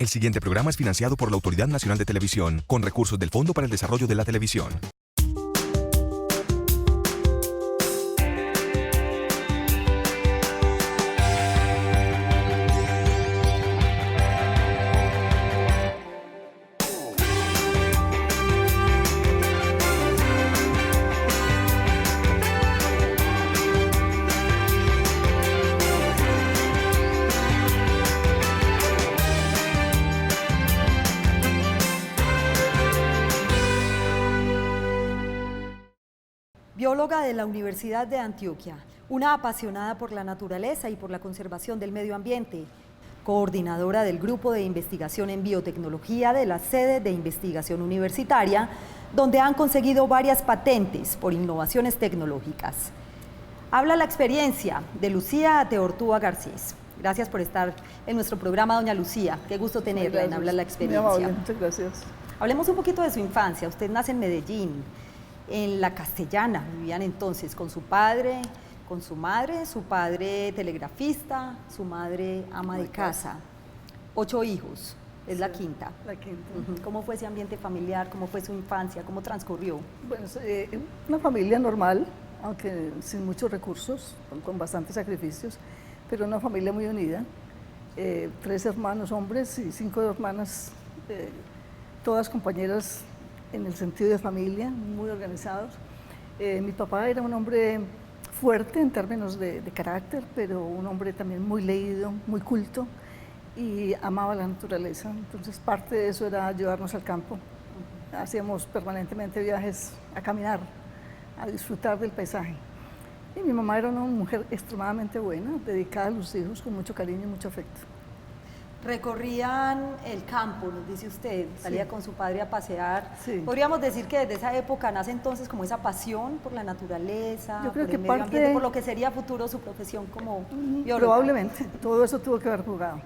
El siguiente programa es financiado por la Autoridad Nacional de Televisión, con recursos del Fondo para el Desarrollo de la Televisión. Bióloga de la Universidad de Antioquia, una apasionada por la naturaleza y por la conservación del medio ambiente, coordinadora del Grupo de Investigación en Biotecnología de la sede de investigación universitaria, donde han conseguido varias patentes por innovaciones tecnológicas. Habla la experiencia de Lucía Teortúa Garcés. Gracias por estar en nuestro programa, doña Lucía. Qué gusto tenerla en Habla la Experiencia. Muy amable, muchas gracias. Hablemos un poquito de su infancia. Usted nace en Medellín, en La Castellana. Vivían entonces con su padre, con su madre, su padre telegrafista, su madre ama de casa. 8 hijos, es la quinta. La quinta. ¿Cómo fue ese ambiente familiar? ¿Cómo fue su infancia? ¿Cómo transcurrió? Bueno, una familia normal, aunque sin muchos recursos, con bastantes sacrificios, pero una familia muy unida. 3 hermanos hombres y 5 hermanas, todas compañeras en el sentido de familia, muy organizados. Mi papá era un hombre fuerte en términos de carácter, pero un hombre también muy leído, muy culto y amaba la naturaleza. Entonces parte de eso era llevarnos al campo. Hacíamos permanentemente viajes a caminar, a disfrutar del paisaje. Y mi mamá era una mujer extremadamente buena, dedicada a los hijos con mucho cariño y mucho afecto. Recorrían el campo, nos dice usted, salía con su padre a pasear. Sí. Podríamos decir que desde esa época nace entonces como esa pasión por la naturaleza, Yo creo por que el medio parte ambiente, por lo que sería futuro su profesión como bióloga. Probablemente, todo eso tuvo que haber jugado.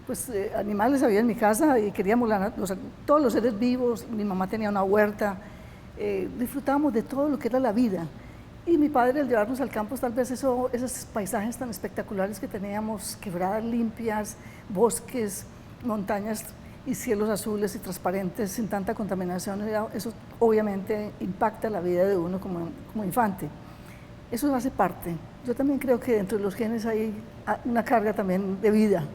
Pues animales había en mi casa y queríamos todos los seres vivos. Mi mamá tenía una huerta, disfrutábamos de todo lo que era la vida. Y mi padre, al llevarnos al campo, tal vez esos paisajes tan espectaculares que teníamos, quebradas limpias, bosques, montañas y cielos azules y transparentes, sin tanta contaminación, eso obviamente impacta la vida de uno como infante. Eso hace parte. Yo también creo que dentro de los genes hay una carga también de vida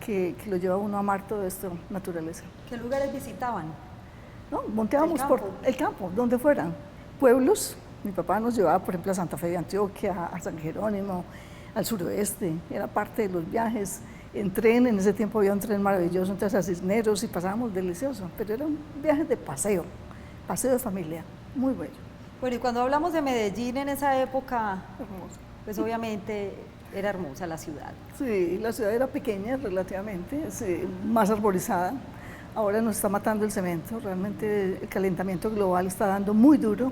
que lo lleva a uno a amar todo esto, naturaleza. ¿Qué lugares visitaban? No, monteábamos por el campo, donde fueran, pueblos. Mi papá nos llevaba, por ejemplo, a Santa Fe de Antioquia, a San Jerónimo, al suroeste, era parte de los viajes. En tren, en ese tiempo había un tren maravilloso, entonces a Cisneros y pasábamos delicioso, pero era un viaje de paseo de familia, muy bello. Bueno, y cuando hablamos de Medellín en esa época, Hermoso. pues obviamente era hermosa la ciudad. Sí, la ciudad era pequeña relativamente, más arborizada. Ahora nos está matando el cemento, realmente el calentamiento global está dando muy duro,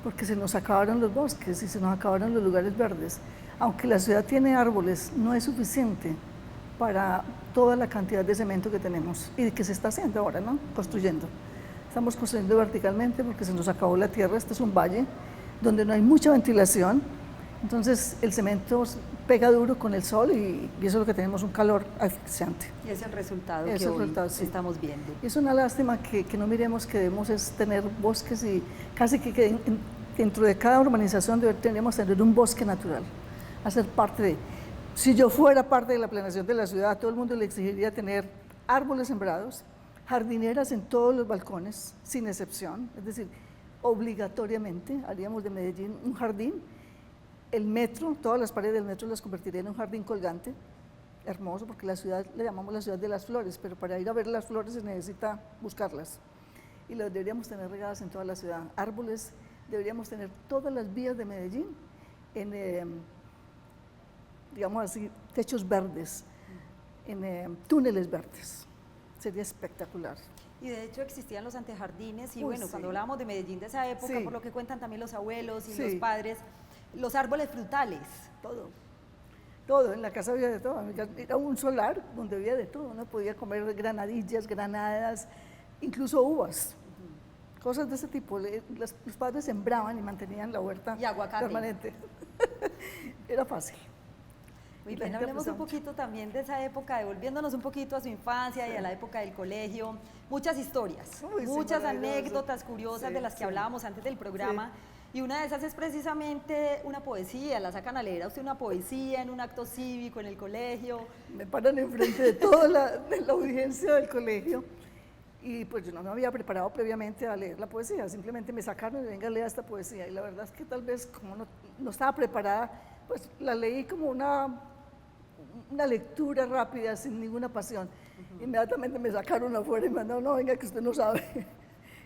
porque se nos acabaron los bosques y se nos acabaron los lugares verdes. Aunque la ciudad tiene árboles, no es suficiente para toda la cantidad de cemento que tenemos y que se está haciendo ahora, ¿no? Construyendo. Estamos construyendo verticalmente porque se nos acabó la tierra. Este es un valle donde no hay mucha ventilación, entonces el cemento pega duro con el sol y eso es lo que tenemos, un calor asfixiante. Y es el resultado que hoy estamos viendo. Es una lástima que no miremos que debemos tener bosques y casi que dentro de cada urbanización deberíamos tener un bosque natural, hacer parte de. Si yo fuera parte de la planeación de la ciudad, a todo el mundo le exigiría tener árboles sembrados, jardineras en todos los balcones, sin excepción, es decir, obligatoriamente haríamos de Medellín un jardín. El metro, todas las paredes del metro las convertiría en un jardín colgante, hermoso, porque la ciudad, le llamamos la ciudad de las flores, pero para ir a ver las flores se necesita buscarlas. Y las deberíamos tener regadas en toda la ciudad. Árboles, deberíamos tener todas las vías de Medellín en, digamos así, techos verdes, en túneles verdes. Sería espectacular. Y de hecho existían los antejardines y Sí. cuando hablábamos de Medellín de esa época, Sí. por lo que cuentan también los abuelos y Sí. los padres, los árboles frutales. Todo, en la casa había de todo. Era un solar donde había de todo. Uno podía comer granadillas, granadas, incluso uvas, cosas de ese tipo. Los padres sembraban y mantenían la huerta Y aguacate. permanente. Era fácil. Muy bien, hablemos un poquito también de esa época, devolviéndonos un poquito a su infancia y a la época del colegio. Muchas historias, muchas anécdotas curiosas de las que hablábamos antes del programa. Y una de esas es precisamente una poesía, la sacan a leer a usted una poesía en un acto cívico en el colegio. Me paran enfrente de toda la audiencia del colegio y pues yo no me había preparado previamente a leer la poesía, simplemente me sacaron y venga a leer esta poesía y la verdad es que tal vez como no estaba preparada, pues la leí como una lectura rápida, sin ninguna pasión. Inmediatamente me sacaron afuera y me mandaron, no, venga que usted no sabe.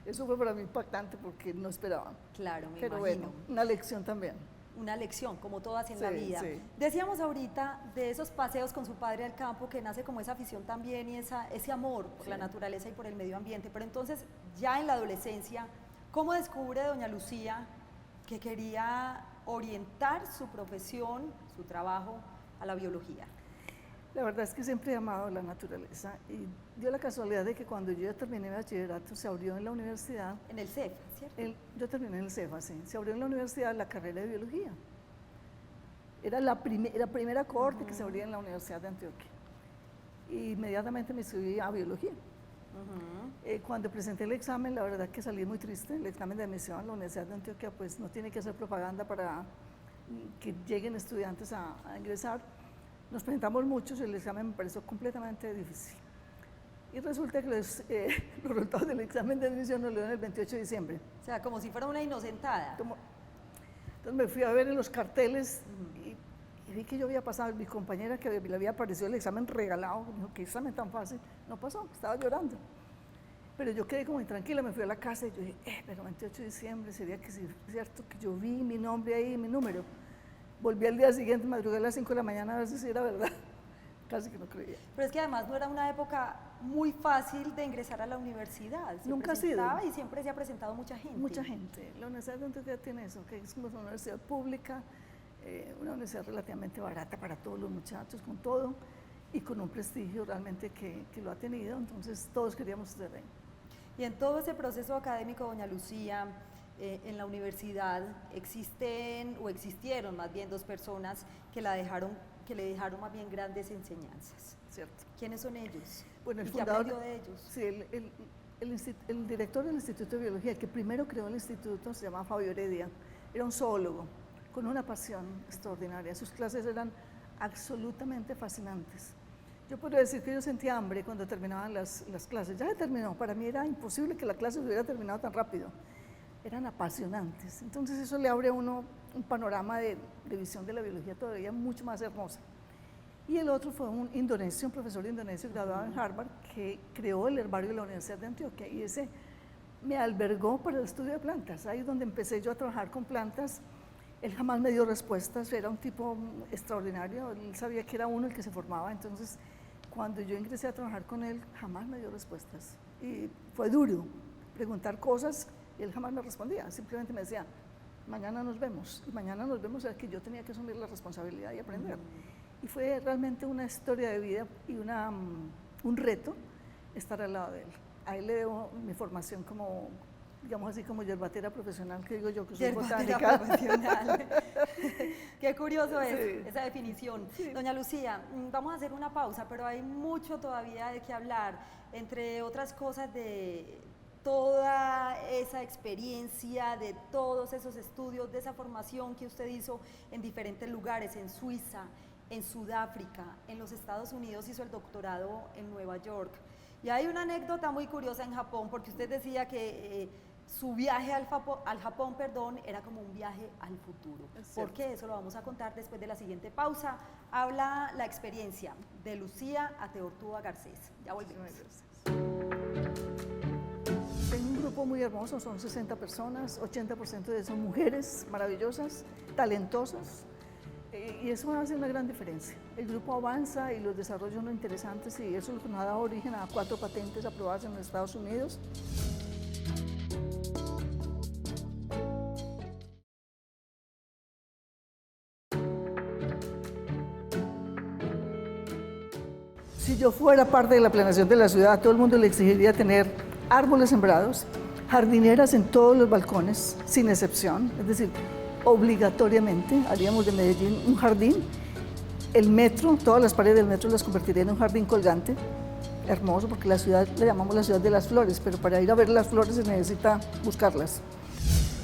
Eso fue para mí impactante porque no esperaba. Claro, me Pero imagino. bueno, una lección también. Una lección, como todas en la vida. Decíamos ahorita de esos paseos con su padre al campo, que nace como esa afición también y ese amor por la naturaleza y por el medio ambiente. Pero entonces, ya en la adolescencia, ¿cómo descubre doña Lucía que quería orientar su profesión, su trabajo, a la biología? La verdad es que siempre he amado la naturaleza y dio la casualidad de que cuando yo ya terminé mi bachillerato se abrió en la universidad. En el CEFA, ¿cierto? Yo terminé en el CEFA, sí. Se abrió en la universidad la carrera de biología. Era la primera cohorte que se abría en la Universidad de Antioquia. Y inmediatamente me inscribí a biología. Cuando presenté el examen, la verdad que salí muy triste. El examen de admisión a la Universidad de Antioquia pues no tiene que hacer propaganda para que lleguen estudiantes a ingresar. Nos presentamos muchos y el examen me pareció completamente difícil. Y resulta que los resultados del examen de admisión nos lo dieron el 28 de diciembre. O sea, como si fuera una inocentada. Entonces me fui a ver en los carteles y vi que yo había pasado. Mi compañera que le había aparecido el examen regalado, me dijo, ¿qué examen tan fácil? No pasó, estaba llorando. Pero yo quedé como intranquila, me fui a la casa y yo dije, pero 28 de diciembre, sería que sí, es cierto que yo vi mi nombre ahí, mi número. Volví al día siguiente, madrugué a las 5 de la mañana a ver si era verdad. Casi que no creía. Pero es que además no era una época muy fácil de ingresar a la universidad. Nunca ha sido. Y siempre se ha presentado mucha gente. Mucha gente. La Universidad de Antioquia tiene eso, que es como una universidad pública, una universidad relativamente barata para todos los muchachos, con todo, y con un prestigio realmente que lo ha tenido, entonces todos queríamos estar ahí. Y en todo ese proceso académico, doña Lucía, en la universidad existieron más bien dos personas que le dejaron más bien grandes enseñanzas. Cierto. ¿Quiénes son ellos? Bueno, el ¿Y fundador, qué aprendió de ellos? Sí, el director del Instituto de Biología, el que primero creó el instituto, se llamaba Fabio Heredia, era un zoólogo con una pasión extraordinaria. Sus clases eran absolutamente fascinantes. Yo puedo decir que yo sentía hambre cuando terminaban las clases. Ya se terminó, para mí era imposible que la clase hubiera terminado tan rápido. Eran apasionantes. Entonces eso le abre a uno un panorama de visión de la biología todavía mucho más hermosa. Y el otro fue un profesor indonesio graduado en Harvard, que creó el herbario de la Universidad de Antioquia y ese me albergó para el estudio de plantas. Ahí es donde empecé yo a trabajar con plantas. Él jamás me dio respuestas, era un tipo extraordinario, él sabía que era uno el que se formaba, entonces cuando yo ingresé a trabajar con él, jamás me dio respuestas. Y fue duro preguntar cosas y él jamás me respondía, simplemente me decía, mañana nos vemos. Y mañana nos vemos era que yo tenía que asumir la responsabilidad y aprender. Y fue realmente una historia de vida y un reto estar al lado de él. A él le debo mi formación como, digamos así, como yerbatera profesional, que digo yo que soy botánica. Profesional. Qué curioso es esa definición. Sí. Doña Lucía, vamos a hacer una pausa, pero hay mucho todavía de qué hablar, entre otras cosas de toda esa experiencia, de todos esos estudios, de esa formación que usted hizo en diferentes lugares, en Suiza, en Sudáfrica, en los Estados Unidos, hizo el doctorado en Nueva York. Y hay una anécdota muy curiosa en Japón, porque usted decía que su viaje al Japón, era como un viaje al futuro. ¿Por qué? Eso lo vamos a contar después de la siguiente pausa. Habla la experiencia de Lucía Ateortúa Garcés. Ya volvemos. Tengo un grupo muy hermoso, son 60 personas, 80% de ellas son mujeres maravillosas, talentosas, y eso hace una gran diferencia. El grupo avanza y los desarrollos son interesantes y eso es lo que nos ha dado origen a 4 patentes aprobadas en los Estados Unidos. Si yo fuera parte de la planeación de la ciudad, a todo el mundo le exigiría tener árboles sembrados, jardineras en todos los balcones, sin excepción, es decir, obligatoriamente haríamos de Medellín un jardín El metro, todas las paredes del metro las convertiré en un jardín colgante, hermoso, porque la ciudad la llamamos la ciudad de las flores, pero para ir a ver las flores se necesita buscarlas.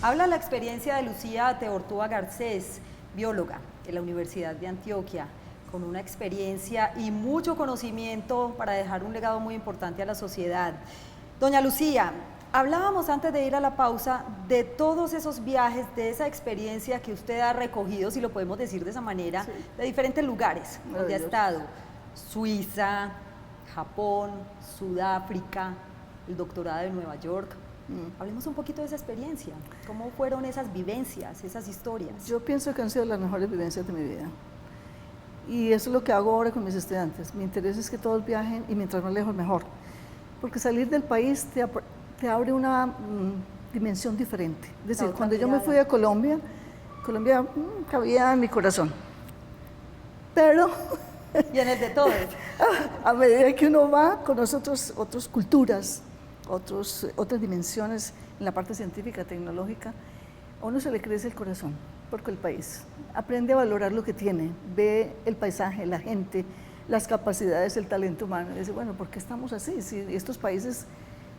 Habla la experiencia de Lucía Teortúa Garcés, bióloga de la Universidad de Antioquia, con una experiencia y mucho conocimiento para dejar un legado muy importante a la sociedad. Doña Lucía, hablábamos antes de ir a la pausa de todos esos viajes, de esa experiencia que usted ha recogido, si lo podemos decir de esa manera, sí, de diferentes lugares donde ha estado: Suiza, Japón, Sudáfrica, el doctorado de Nueva York. Hablemos un poquito de esa experiencia. ¿Cómo fueron esas vivencias, esas historias? Yo pienso que han sido las mejores vivencias de mi vida. Y eso es lo que hago ahora con mis estudiantes. Mi interés es que todos viajen y mientras más lejos mejor. Porque salir del país te abre una dimensión diferente. Es decir, cuando yo me fui a Colombia, Colombia cabía en mi corazón. Pero... y en el de todos. A medida que uno va, conoce otras culturas, otras dimensiones en la parte científica, tecnológica, a uno se le crece el corazón, porque el país aprende a valorar lo que tiene, ve el paisaje, la gente, las capacidades, el talento humano, y dice, bueno, ¿por qué estamos así? Si estos países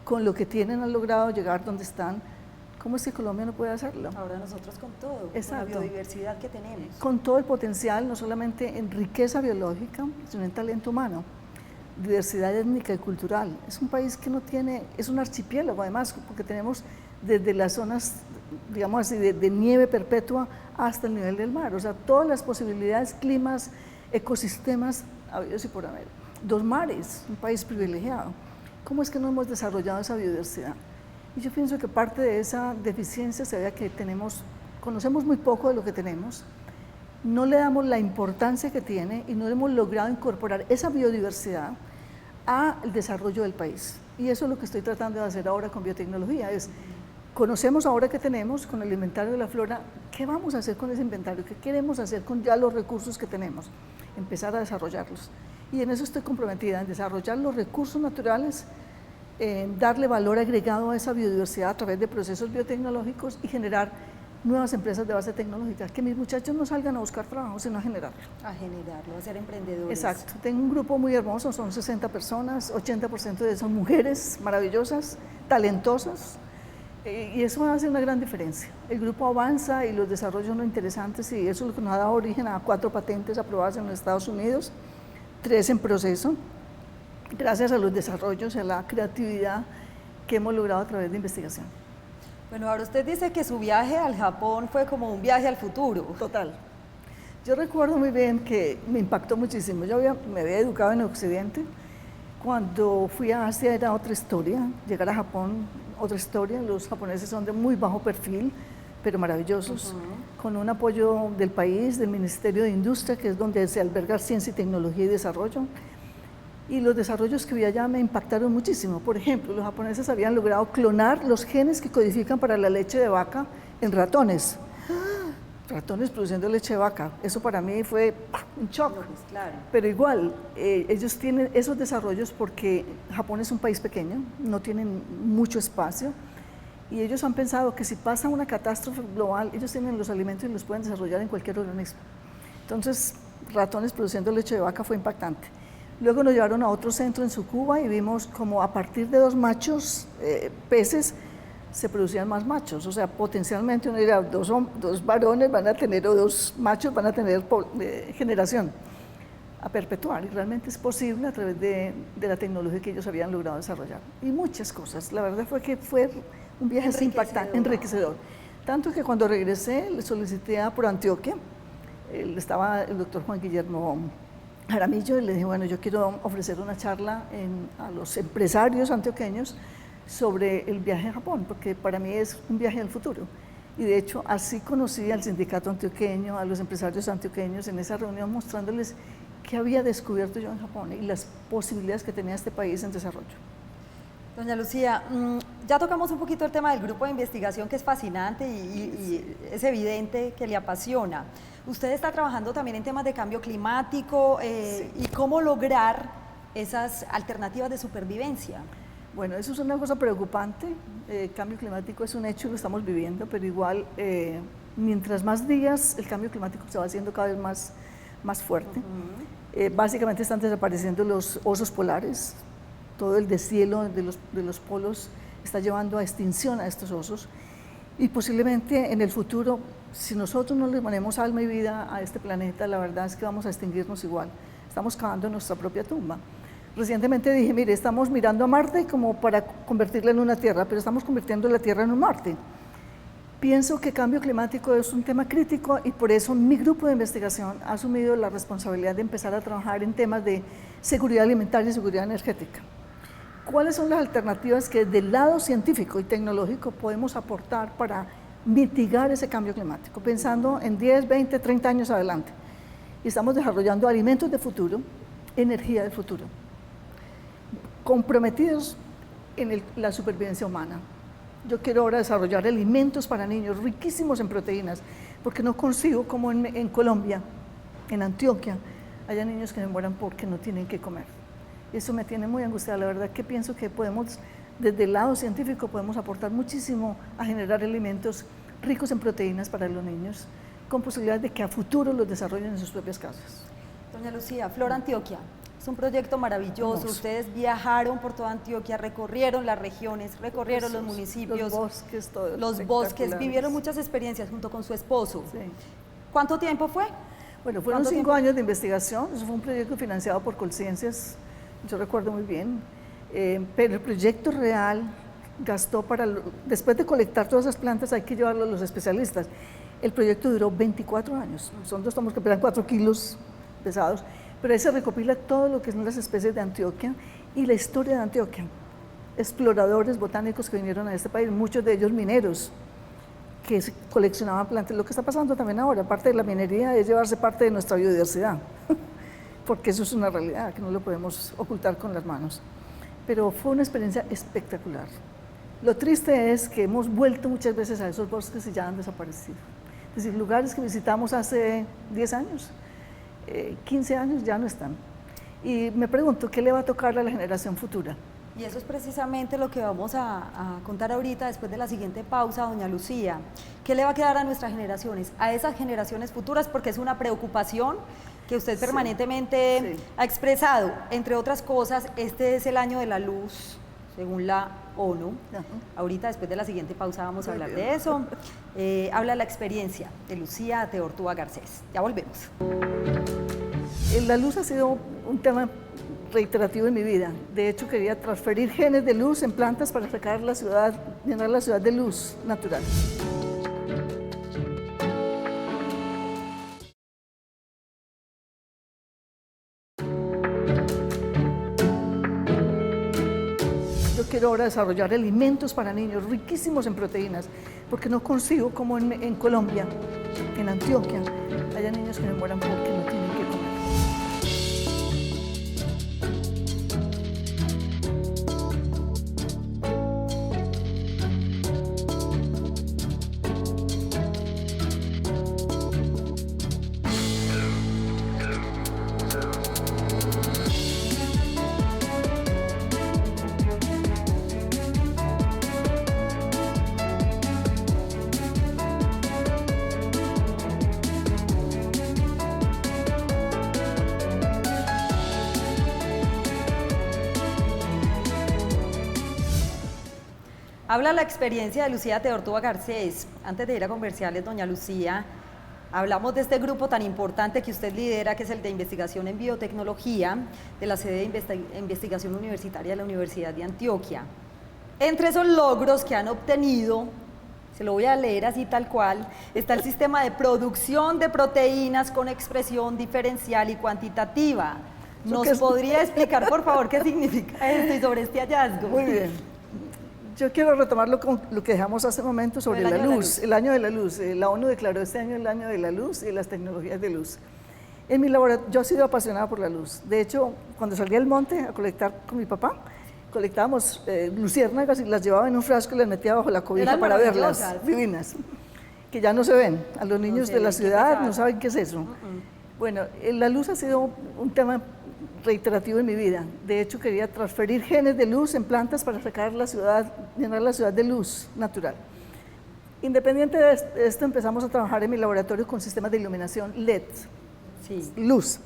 con lo que tienen han logrado llegar donde están, ¿cómo es que Colombia no puede hacerlo? Ahora nosotros con todo, exacto, con la biodiversidad que tenemos. Con todo el potencial, no solamente en riqueza biológica, sino en talento humano, diversidad étnica y cultural. Es un país que no tiene, es un archipiélago además, porque tenemos desde las zonas, digamos así, de nieve perpetua hasta el nivel del mar. O sea, todas las posibilidades, climas, ecosistemas, habidos y por haber. 2 mares, un país privilegiado. ¿Cómo es que no hemos desarrollado esa biodiversidad? Y yo pienso que parte de esa deficiencia se ve que conocemos muy poco de lo que tenemos, no le damos la importancia que tiene y no hemos logrado incorporar esa biodiversidad al desarrollo del país. Y eso es lo que estoy tratando de hacer ahora con biotecnología, conocemos ahora que tenemos con el inventario de la flora, ¿qué vamos a hacer con ese inventario? ¿Qué queremos hacer con ya los recursos que tenemos? Empezar a desarrollarlos. Y en eso estoy comprometida, en desarrollar los recursos naturales, darle valor agregado a esa biodiversidad a través de procesos biotecnológicos y generar nuevas empresas de base tecnológica, que mis muchachos no salgan a buscar trabajo, sino a generarlo. A generarlo, a ser emprendedores. Exacto, tengo un grupo muy hermoso, son 60 personas, 80% de ellas son mujeres maravillosas, talentosas, y eso hace una gran diferencia. El grupo avanza y los desarrollos son interesantes y eso es lo que nos ha dado origen a 4 patentes aprobadas en los Estados Unidos, 3 en proceso, gracias a los desarrollos y a la creatividad que hemos logrado a través de investigación. Bueno, ahora usted dice que su viaje al Japón fue como un viaje al futuro. Total. Yo recuerdo muy bien que me impactó muchísimo. Yo me había educado en Occidente. Cuando fui a Asia era otra historia. Llegar a Japón, otra historia. Los japoneses son de muy bajo perfil, pero maravillosos, con un apoyo del país, del Ministerio de Industria, que es donde se alberga ciencia y tecnología y desarrollo. Y los desarrollos que vi allá me impactaron muchísimo. Por ejemplo, los japoneses habían logrado clonar los genes que codifican para la leche de vaca en ratones. Ratones produciendo leche de vaca. Eso para mí fue un shock. Pues, claro. Pero igual, ellos tienen esos desarrollos porque Japón es un país pequeño, no tienen mucho espacio. Y ellos han pensado que si pasa una catástrofe global, ellos tienen los alimentos y los pueden desarrollar en cualquier organismo. Entonces, ratones produciendo leche de vaca fue impactante. Luego nos llevaron a otro centro en Tsukuba y vimos como a partir de 2 machos peces se producían más machos. O sea, potencialmente uno diría, 2 varones van a tener, o 2 machos van a tener generación a perpetuar. Y realmente es posible a través de la tecnología que ellos habían logrado desarrollar. Y muchas cosas. La verdad fue que fue un viaje así impactante, enriquecedor. Tanto que cuando regresé le solicité a ProAntioquia, estaba el doctor Juan Guillermo Jaramillo, y le dije, bueno, yo quiero ofrecer una charla a los empresarios antioqueños sobre el viaje a Japón, porque para mí es un viaje al futuro. Y de hecho, así conocí al sindicato antioqueño, a los empresarios antioqueños en esa reunión, mostrándoles qué había descubierto yo en Japón y las posibilidades que tenía este país en desarrollo. Doña Lucía, ya tocamos un poquito el tema del grupo de investigación, que es fascinante y es evidente que le apasiona. Usted está trabajando también en temas de cambio climático y cómo lograr esas alternativas de supervivencia. Bueno, eso es una cosa preocupante. El cambio climático es un hecho y lo estamos viviendo, pero igual, mientras más días, el cambio climático se va haciendo cada vez más fuerte. Básicamente están desapareciendo los osos polares, todo el deshielo de los polos está llevando a extinción a estos osos y posiblemente en el futuro, si nosotros no le ponemos alma y vida a este planeta, la verdad es que vamos a extinguirnos igual. Estamos cavando nuestra propia tumba. Recientemente dije, mire, estamos mirando a Marte como para convertirla en una Tierra, pero estamos convirtiendo la Tierra en un Marte. Pienso que cambio climático es un tema crítico y por eso mi grupo de investigación ha asumido la responsabilidad de empezar a trabajar en temas de seguridad alimentaria y seguridad energética. ¿Cuáles son las alternativas que del lado científico y tecnológico podemos aportar para mitigar ese cambio climático? Pensando en 10, 20, 30 años adelante. Y estamos desarrollando alimentos de futuro, energía del futuro, comprometidos en la supervivencia humana. Yo quiero ahora desarrollar alimentos para niños riquísimos en proteínas, porque no consigo como en Colombia, en Antioquia, haya niños que se mueran porque no tienen que comer. Eso me tiene muy angustiada, la verdad que pienso que podemos, desde el lado científico, podemos aportar muchísimo a generar alimentos ricos en proteínas para los niños, con posibilidades de que a futuro los desarrollen en sus propias casas. Doña Lucía, Flor Antioquia, es un proyecto maravilloso. Hermoso. Ustedes viajaron por toda Antioquia, recorrieron las regiones, recorrieron los municipios, los bosques, todos los bosques, espectaculares. vivieron muchas experiencias junto con su esposo. Sí. ¿Cuánto tiempo fue? Bueno, fueron 5 años de investigación, eso fue un proyecto financiado por Colciencias, yo recuerdo muy bien, pero el proyecto real gastó después de colectar todas esas plantas hay que llevarlo a los especialistas. El proyecto duró 24 años, son 2 tomos que pesan 4 kilos pesados, pero ahí se recopila todo lo que son las especies de Antioquia y la historia de Antioquia. Exploradores botánicos que vinieron a este país, muchos de ellos mineros, que coleccionaban plantas. Lo que está pasando también ahora, parte de la minería es llevarse parte de nuestra biodiversidad, porque eso es una realidad que no lo podemos ocultar con las manos. Pero fue una experiencia espectacular. Lo triste es que hemos vuelto muchas veces a esos bosques y ya han desaparecido. Es decir, lugares que visitamos hace 10 años, 15 años ya no están. Y me pregunto, ¿qué le va a tocar a la generación futura? Y eso es precisamente lo que vamos a contar ahorita después de la siguiente pausa, doña Lucía. ¿Qué le va a quedar a nuestras generaciones, a esas generaciones futuras? Porque es una preocupación que usted permanentemente ha expresado. Entre otras cosas, este es el año de la luz, según la ONU. Ahorita, después de la siguiente pausa, vamos a hablar de eso. Habla la experiencia de Lucía Teortúa Garcés. Ya volvemos. La luz ha sido un tema reiterativo en mi vida. De hecho, quería transferir genes de luz en plantas para sacar la ciudad, llenar la ciudad de luz natural. Yo quiero ahora desarrollar alimentos para niños riquísimos en proteínas, porque no consigo como en Colombia, en Antioquia, haya niños que se mueran porque no tienen que comer. Habla la experiencia de Lucía Teortúa Garcés. Antes de ir a comerciales, doña Lucía, hablamos de este grupo tan importante que usted lidera, que es el de investigación en biotecnología, de la sede de investigación universitaria de la Universidad de Antioquia. Entre esos logros que han obtenido, se lo voy a leer así tal cual, está el sistema de producción de proteínas con expresión diferencial y cuantitativa. ¿Nos podría explicar, por favor, qué significa esto y sobre este hallazgo? Muy bien. Yo quiero retomarlo con lo que dejamos hace un momento sobre la luz, el año de la luz. La ONU declaró este año el año de la luz y las tecnologías de luz. En mi laboratorio, yo he sido apasionada por la luz. De hecho, cuando salí al monte a colectar con mi papá, colectábamos luciérnagas y las llevaba en un frasco y las metía bajo la cobija para verlas, divinas, que ya no se ven. A los niños de la ciudad no saben qué es eso. Bueno, la luz ha sido un tema reiterativo en mi vida. De hecho, quería transferir genes de luz en plantas para sacar la ciudad, llenar la ciudad de luz natural. Independiente de esto, empezamos a trabajar en mi laboratorio con sistemas de iluminación LED. Sí. luz.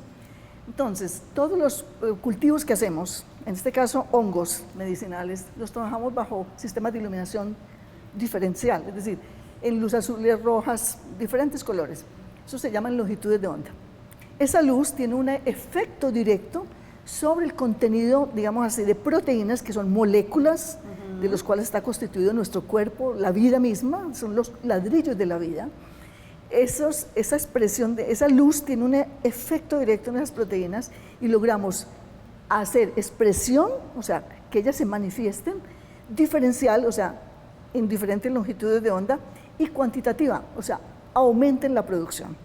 Entonces, todos los cultivos que hacemos, en este caso hongos medicinales, los trabajamos bajo sistemas de iluminación diferencial, es decir, en luz azules, rojas, diferentes colores. Eso se llaman longitudes de onda. Esa luz tiene un efecto directo sobre el contenido, digamos así, de proteínas, que son moléculas de los cuales está constituido nuestro cuerpo, la vida misma, son los ladrillos de la vida. Esa expresión, esa luz tiene un efecto directo en esas proteínas y logramos hacer expresión, o sea, que ellas se manifiesten, diferencial, o sea, en diferentes longitudes de onda, y cuantitativa, o sea, aumenten la producción.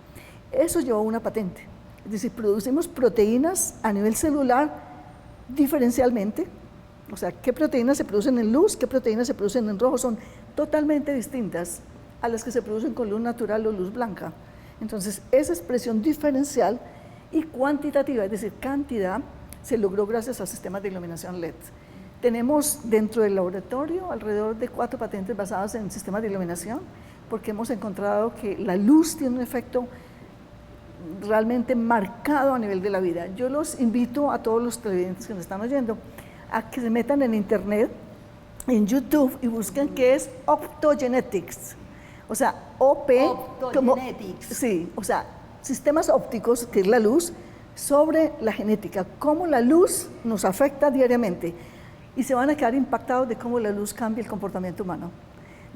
Eso llevó a una patente, es decir, producimos proteínas a nivel celular diferencialmente, o sea, qué proteínas se producen en luz, qué proteínas se producen en rojo, son totalmente distintas a las que se producen con luz natural o luz blanca. Entonces, esa expresión diferencial y cuantitativa, es decir, cantidad, se logró gracias a sistemas de iluminación LED. Tenemos dentro del laboratorio alrededor de 4 patentes basadas en sistemas de iluminación, porque hemos encontrado que la luz tiene un efecto realmente marcado a nivel de la vida. Yo los invito a todos los televidentes que nos están oyendo a que se metan en internet, en YouTube, y busquen qué es optogenetics. O sea, Optogenetics. Sí, o sea, sistemas ópticos, que es la luz, sobre la genética, cómo la luz nos afecta diariamente. Y se van a quedar impactados de cómo la luz cambia el comportamiento humano.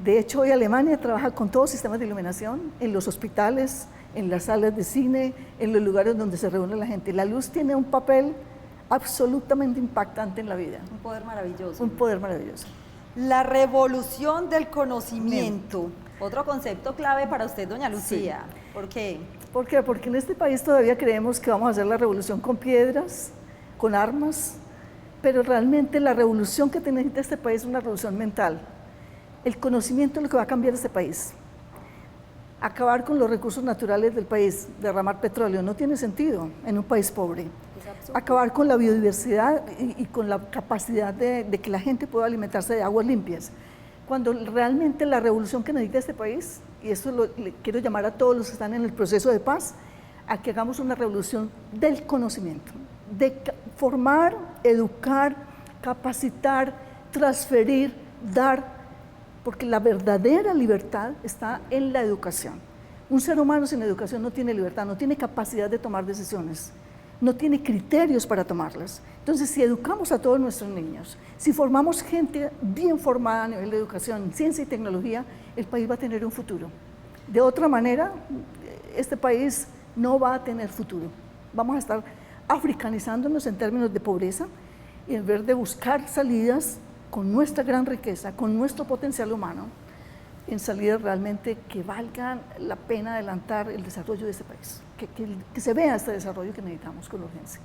De hecho, hoy Alemania trabaja con todos los sistemas de iluminación, en los hospitales, en las salas de cine, en los lugares donde se reúne la gente. La luz tiene un papel absolutamente impactante en la vida. Un poder maravilloso. Un poder maravilloso. La revolución del conocimiento. Otro concepto clave para usted, doña Lucía. Sí. ¿Por qué? ¿Por qué? Porque en este país todavía creemos que vamos a hacer la revolución con piedras, con armas, pero realmente la revolución que necesita este país es una revolución mental. El conocimiento es lo que va a cambiar este país. Acabar con los recursos naturales del país, derramar petróleo, no tiene sentido en un país pobre. Acabar con la biodiversidad y con la capacidad de que la gente pueda alimentarse de aguas limpias. Cuando realmente la revolución que necesita este país, y esto le quiero llamar a todos los que están en el proceso de paz, a que hagamos una revolución del conocimiento, de formar, educar, capacitar, transferir, dar, porque la verdadera libertad está en la educación. Un ser humano sin educación no tiene libertad, no tiene capacidad de tomar decisiones, no tiene criterios para tomarlas. Entonces, si educamos a todos nuestros niños, si formamos gente bien formada a nivel de educación, ciencia y tecnología, el país va a tener un futuro. De otra manera, este país no va a tener futuro. Vamos a estar africanizándonos en términos de pobreza, y en vez de buscar salidas con nuestra gran riqueza, con nuestro potencial humano, en salidas realmente que valgan la pena adelantar el desarrollo de este país, que se vea este desarrollo que necesitamos con urgencia.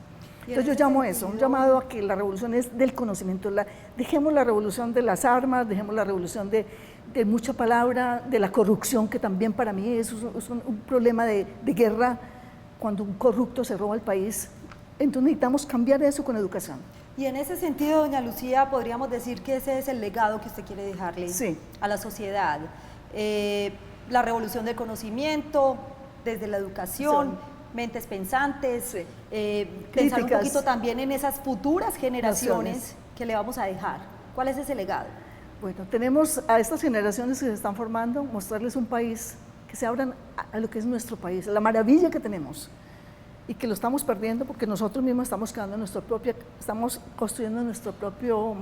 Entonces yo llamo eso, un llamado a que la revolución es del conocimiento. Dejemos la revolución de las armas, dejemos la revolución de mucha palabra, de la corrupción, que también para mí es un problema de guerra, cuando un corrupto se roba el país. Entonces necesitamos cambiar eso con educación. Y en ese sentido, doña Lucía, podríamos decir que ese es el legado que usted quiere dejarle a la sociedad. La revolución del conocimiento, desde la educación, mentes pensantes, pensar un poquito también en esas futuras generaciones que le vamos a dejar. ¿Cuál es ese legado? Bueno, tenemos a estas generaciones que se están formando, mostrarles un país, que se abran a lo que es nuestro país, la maravilla que tenemos, y que lo estamos perdiendo porque nosotros mismos estamos estamos construyendo nuestro propio,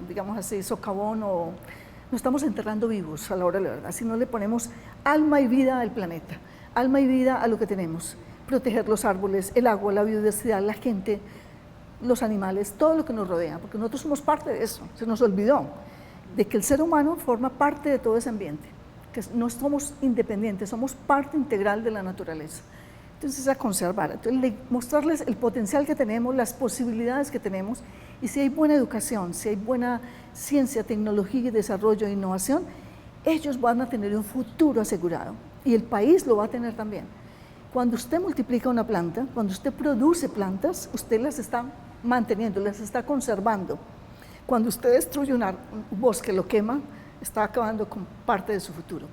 digamos así, socavón, o nos estamos enterrando vivos a la hora de la verdad, si no le ponemos alma y vida al planeta, alma y vida a lo que tenemos, proteger los árboles, el agua, la biodiversidad, la gente, los animales, todo lo que nos rodea, porque nosotros somos parte de eso, se nos olvidó de que el ser humano forma parte de todo ese ambiente, que no somos independientes, somos parte integral de la naturaleza. Entonces, a conservar, entonces, mostrarles el potencial que tenemos, las posibilidades que tenemos, y si hay buena educación, si hay buena ciencia, tecnología, desarrollo e innovación, ellos van a tener un futuro asegurado, y el país lo va a tener también. Cuando usted multiplica una planta, cuando usted produce plantas, usted las está manteniendo, las está conservando. Cuando usted destruye un bosque, lo quema, está acabando con parte de su futuro.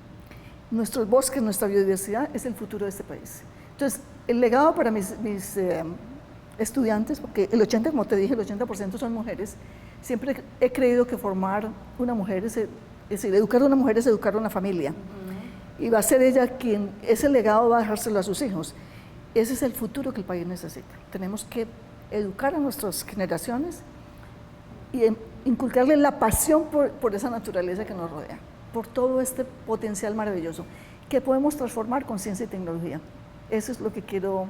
Nuestros bosques, nuestra biodiversidad es el futuro de este país. Entonces, el legado para mis estudiantes, porque el 80%, como te dije, el 80% son mujeres, siempre he creído que formar una mujer es decir, educar a una mujer es educar a una familia. Y va a ser ella quien, ese legado va a dejárselo a sus hijos. Ese es el futuro que el país necesita. Tenemos que educar a nuestras generaciones y inculcarle la pasión por esa naturaleza que nos rodea, por todo este potencial maravilloso que podemos transformar con ciencia y tecnología. Eso es lo que quiero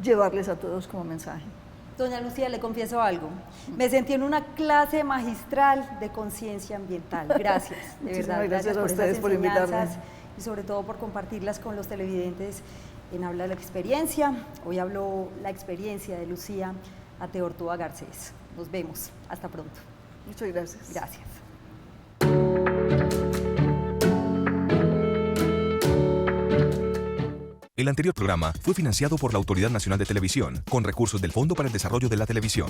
llevarles a todos como mensaje. Doña Lucía, le confieso algo. Me sentí en una clase magistral de conciencia ambiental. Gracias, de verdad. Gracias a por ustedes esas por invitarme. enseñanzas y sobre todo por compartirlas con los televidentes en Habla de la Experiencia. Hoy habló la experiencia de Lucía Ateortúa Garcés. Nos vemos. Hasta pronto. Muchas gracias. Gracias. El anterior programa fue financiado por la Autoridad Nacional de Televisión, con recursos del Fondo para el Desarrollo de la Televisión.